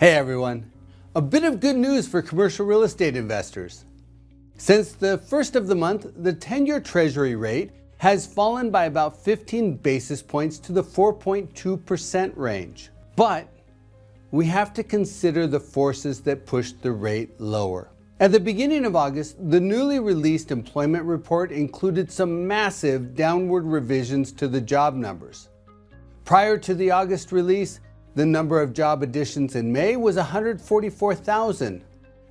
Hey everyone, a bit of good news for commercial real estate investors. Since the first of the month, the 10-year Treasury rate has fallen by about 15 basis points to the 4.2% range. But we have to consider the forces that pushed the rate lower. At the beginning of August, the newly released employment report included some massive downward revisions to the job numbers. Prior to the August release, the number of job additions in May was 144,000.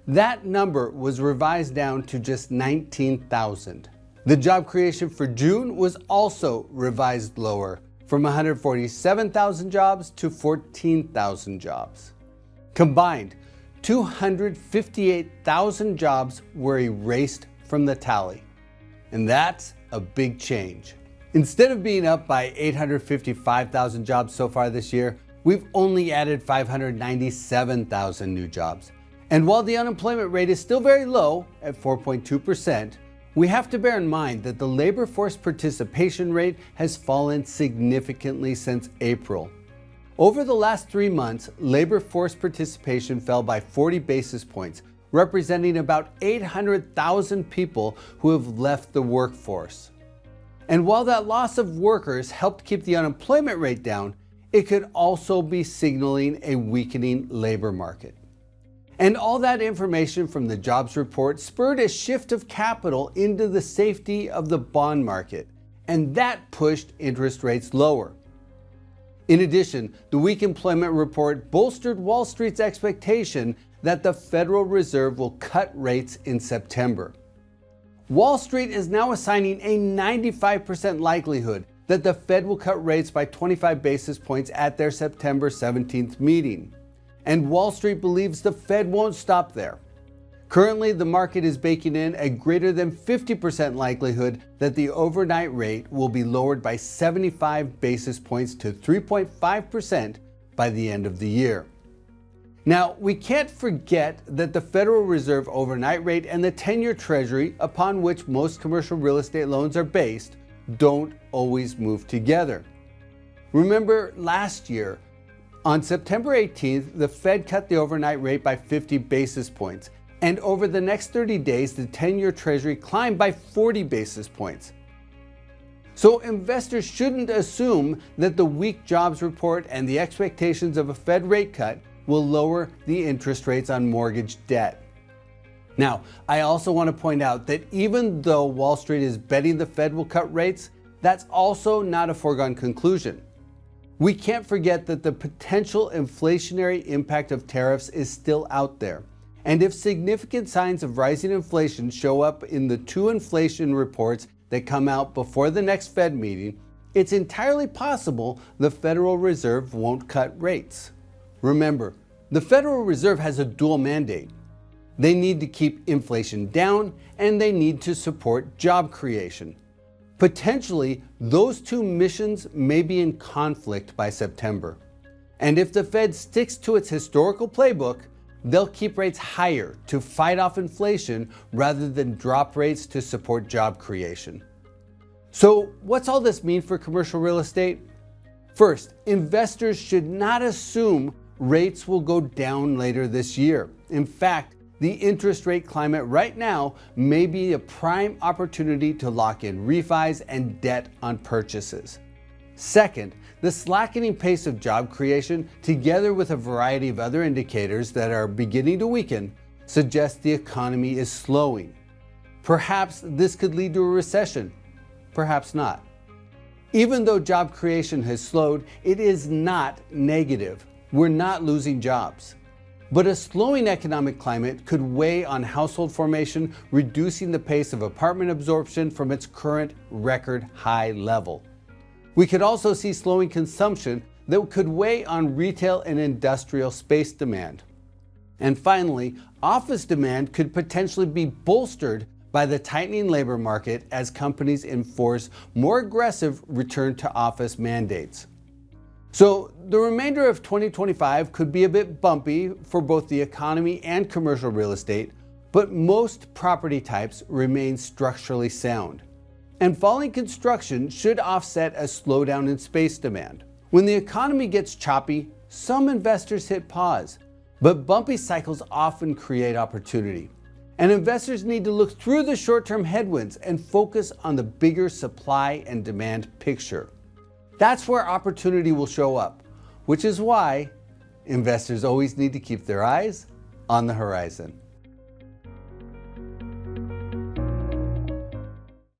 That number was revised down to just 19,000. The job creation for June was also revised lower, from 147,000 jobs to 14,000 jobs. Combined, 258,000 jobs were erased from the tally. And that's a big change. Instead of being up by 855,000 jobs so far this year, we've only added 597,000 new jobs. And while the unemployment rate is still very low at 4.2%, we have to bear in mind that the labor force participation rate has fallen significantly since April. Over the last 3 months, labor force participation fell by 40 basis points, representing about 800,000 people who have left the workforce. And while that loss of workers helped keep the unemployment rate down, it could also be signaling a weakening labor market. And all that information from the jobs report spurred a shift of capital into the safety of the bond market, and that pushed interest rates lower. In addition, the weak employment report bolstered Wall Street's expectation that the Federal Reserve will cut rates in September. Wall Street is now assigning a 95% likelihood that the Fed will cut rates by 25 basis points at their September 17th meeting. And Wall Street believes the Fed won't stop there. Currently, the market is baking in a greater than 50% likelihood that the overnight rate will be lowered by 75 basis points to 3.5% by the end of the year. Now, we can't forget that the Federal Reserve overnight rate and the 10-year Treasury, upon which most commercial real estate loans are based, don't always move together. Remember last year, on September 18th, the Fed cut the overnight rate by 50 basis points, and over the next 30 days, the 10-year Treasury climbed by 40 basis points. So investors shouldn't assume that the weak jobs report and the expectations of a Fed rate cut will lower the interest rates on mortgage debt. Now, I also want to point out that even though Wall Street is betting the Fed will cut rates, that's also not a foregone conclusion. We can't forget that the potential inflationary impact of tariffs is still out there. And if significant signs of rising inflation show up in the 2 inflation reports that come out before the next Fed meeting, it's entirely possible the Federal Reserve won't cut rates. Remember, the Federal Reserve has a dual mandate. They need to keep inflation down, and they need to support job creation. Potentially, those 2 missions may be in conflict by September. And if the Fed sticks to its historical playbook, they'll keep rates higher to fight off inflation rather than drop rates to support job creation. So, what's all this mean for commercial real estate? First, investors should not assume rates will go down later this year. In fact, the interest rate climate right now may be a prime opportunity to lock in refis and debt on purchases. Second, the slackening pace of job creation, together with a variety of other indicators that are beginning to weaken, suggests the economy is slowing. Perhaps this could lead to a recession, perhaps not. Even though job creation has slowed, it is not negative. We're not losing jobs. But a slowing economic climate could weigh on household formation, reducing the pace of apartment absorption from its current record high level. We could also see slowing consumption that could weigh on retail and industrial space demand. And finally, office demand could potentially be bolstered by the tightening labor market as companies enforce more aggressive return to office mandates. So the remainder of 2025 could be a bit bumpy for both the economy and commercial real estate, but most property types remain structurally sound. And falling construction should offset a slowdown in space demand. When the economy gets choppy, some investors hit pause. But bumpy cycles often create opportunity. And investors need to look through the short-term headwinds and focus on the bigger supply and demand picture. That's where opportunity will show up, which is why investors always need to keep their eyes on the horizon.